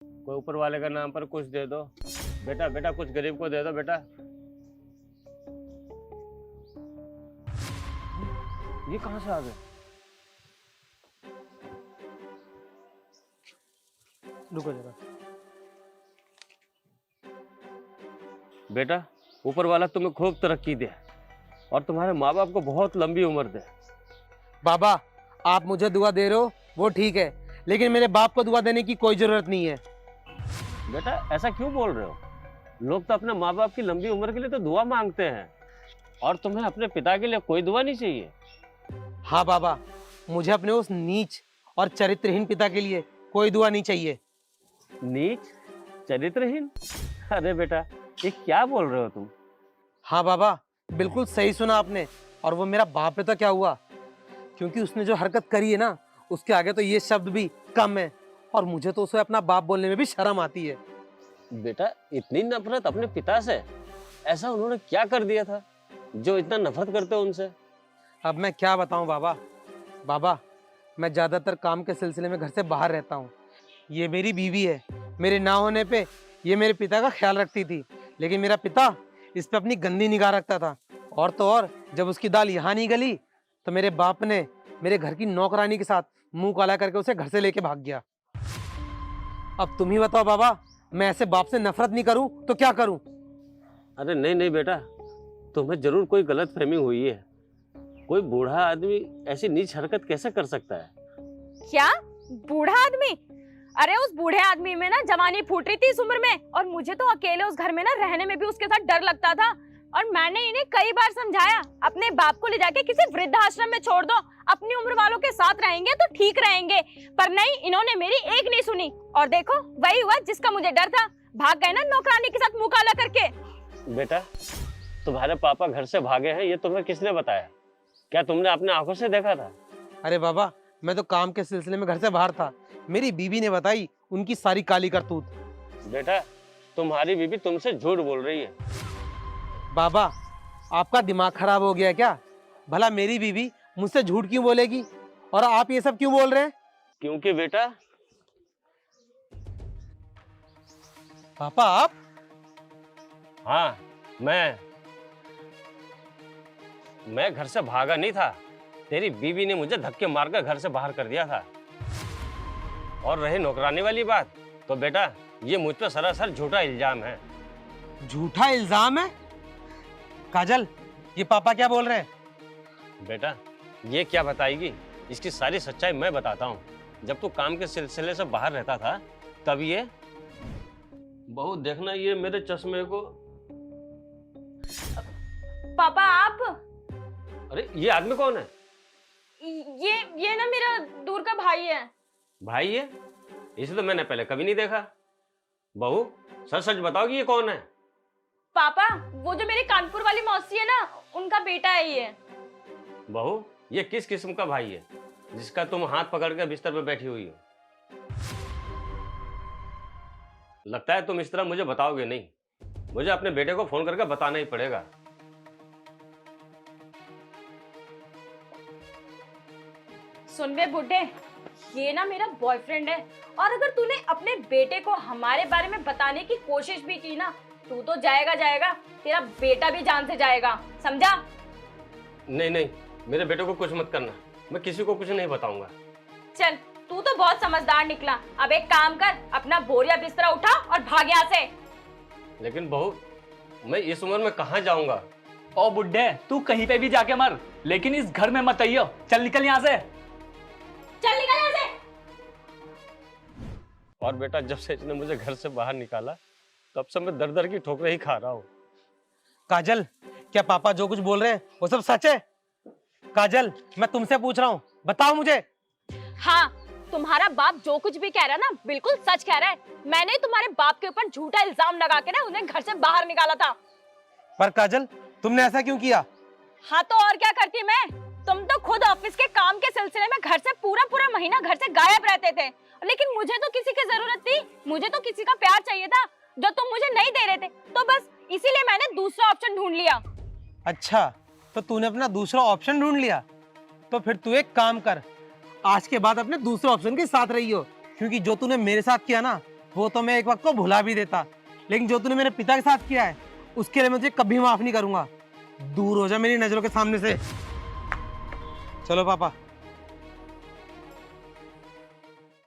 कोई ऊपर वाले का नाम पर कुछ दे दो बेटा। बेटा कुछ गरीब को दे दो बेटा। ये कहां से आ गए? रुको जरा। बेटा ऊपर वाला तुम्हें खूब तरक्की दे और तुम्हारे माँ बाप को बहुत लंबी उम्र दे। बाबा, आप मुझे दुआ दे रहे हो वो ठीक है, लेकिन मेरे बाप को दुआ देने की कोई जरूरत नहीं है। बेटा ऐसा क्यों बोल रहे हो? लोग तो अपने माँ बाप की लंबी उम्र के लिए तो दुआ मांगते हैं और तुम्हें अपने पिता के लिए कोई दुआ नहीं चाहिए? हाँ बाबा, मुझे अपने उस नीच और चरित्रहीन पिता के लिए कोई दुआ नहीं चाहिए। नीच चरित्रहीन? अरे बेटा ये क्या बोल रहे हो तुम? हाँ बाबा, बिल्कुल सही सुना आपने। और वो मेरा बाप है तो क्या हुआ, क्योंकि उसने जो हरकत करी है ना, उसके आगे तो ये शब्द भी कम है। और मुझे तो उसे अपना बाप बोलने में भी शर्म आती है। बेटा इतनी नफरत अपने पिता से? ऐसा उन्होंने क्या कर दिया था जो इतना नफरत करते हो उनसे? अब मैं क्या बताऊं बाबा। बाबा, मैं ज़्यादातर काम के सिलसिले में घर से बाहर रहता हूँ। ये मेरी बीवी है। मेरे ना होने पे ये मेरे पिता का ख्याल रखती थी, लेकिन मेरा पिता इस पे अपनी गंदी निगाह रखता था। और तो और, जब उसकी दाल यहाँ नहीं गली तो मेरे बाप ने मेरे घर की नौकरानी के साथ मुंह काला करके उसे घर से लेके भाग गया। अब तुम ही बताओ बाबा, मैं ऐसे बाप से नफरत नहीं करूं तो क्या करूं? अरे नहीं नहीं बेटा, तुम्हें जरूर कोई गलत फहमी हुई है। कोई बूढ़ा आदमी ऐसी नीच हरकत कैसे कर सकता है? क्या? बूढ़ा आदमी? अरे उस बूढ़े आदमी में ना जवानी फूट रही थी इस उम्र में, और मुझे तो अकेले उस घर में ना रहने में भी उसके साथ डर लगता था। और मैंने इन्हें कई बार समझाया, अपने बाप को ले जाके किसी वृद्धाश्रम में छोड़ दो, अपनी उम्र वालों के साथ रहेंगे तो ठीक रहेंगे। पर नहीं, इन्होंने मेरी एक नहीं सुनी। और देखो वही हुआ जिसका मुझे डर था, भाग गए ना नौकरानी के साथ मुंह काला करके। बेटा तुम्हारे पापा घर से भागे हैं ये तुम्हें किसने बताया? क्या तुमने अपने आंखों से देखा था? अरे बाबा, मैं तो काम के सिलसिले में घर से बाहर था। मेरी बीवी ने बताई उनकी सारी काली करतूत। बेटा तुम्हारी बीवी तुमसे झूठ बोल रही है। बाबा, आपका दिमाग खराब हो गया क्या? भला मेरी बीवी मुझसे झूठ क्यों बोलेगी, और आप ये सब क्यों बोल रहे हैं? क्योंकि बेटा पापा आप? हाँ मैं घर से भागा नहीं था। तेरी बीवी ने मुझे धक्के मारकर घर से बाहर कर दिया था। और रही नौकरानी वाली बात, तो बेटा ये मुझ पर सरासर झूठा इल्जाम है। झूठा इल्जाम है? काजल, ये पापा क्या बोल रहे हैं? बेटा ये क्या बताएगी, इसकी सारी सच्चाई मैं बताता हूँ। जब तू काम के सिलसिले से बाहर रहता था तब ये बहू देखना, ये मेरे चश्मे को। पापा आप? अरे ये आदमी कौन है? ये ना मेरा दूर का भाई है। भाई है? इसे तो मैंने पहले कभी नहीं देखा। बहू सच सच बताओ कि ये कौन है? पापा, वो जो मेरी कानपुर वाली मौसी है ना, उनका बेटा है ये। बहू ये किस किस्म का भाई है जिसका तुम हाथ पकड़ कर बिस्तर पर बैठी हुई हो? लगता है तुम इस तरह मुझे बताओगे नहीं। मुझे अपने बेटे को फोन करके बताना ही पड़ेगा। सुन बे बुड्ढे, ये ना मेरा बॉयफ्रेंड है, और अगर तूने अपने बेटे को हमारे बारे में बताने की कोशिश भी की ना, तू तो जाएगा जाएगा, तेरा बेटा भी जान से जाएगा, समझा? नहीं नहीं, मेरे बेटे को कुछ मत करना, मैं किसी को कुछ नहीं बताऊंगा। चल, तू तो बहुत समझदार निकला। अब एक काम कर, अपना बोरिया बिस्तरा उठा और भाग यहाँ से। लेकिन बहू मैं इस उम्र में कहाँ जाऊंगा? ओ बुड्ढे, तू कहीं पे भी जाके मर, लेकिन इस घर में मत आइयो। चल निकल यहाँ से। चल निकल यहाँ से। और बेटा जब से इसने मुझे घर से बाहर निकाला तब से मैं दर दर की ठोकरें ही खा रहा हूँ। काजल, क्या पापा जो कुछ बोल रहे हैं वो सब सच है? काजल, मैं तुमसे पूछ रहा हूँ, बताओ मुझे। हाँ, तुम्हारा बाप जो कुछ भी कह रहा है ना, बिल्कुल सच कह रहा है। मैंने तुम्हारे बाप के ऊपर झूठा इल्जाम लगा के ना उन्हें घर से बाहर निकाला था। पर काजल, तुमने ऐसा क्यों किया? हाँ तो और क्या करती मैं? तुम तो खुद ऑफिस के काम के सिलसिले में घर से पूरा पूरा महीना घर से गायब रहते थे, लेकिन मुझे तो किसी की जरूरत थी, मुझे तो किसी का प्यार चाहिए था जो तुम मुझे नहीं दे रहे थे, तो बस इसीलिए मैंने दूसरा ऑप्शन ढूंढ लिया। अच्छा, तो तूने अपना दूसरा ऑप्शन ढूंढ लिया? तो फिर तू एक काम कर, आज के बाद अपने दूसरे ऑप्शन के साथ रही हो, क्योंकि जो तूने मेरे साथ किया ना, वो तो मैं एक वक्त को भुला भी देता, लेकिन जो तूने मेरे पिता के साथ किया है उसके लिए मैं तुझे कभी माफ नहीं करूंगा। दूर हो जा मेरी नजरों के सामने से। चलो पापा।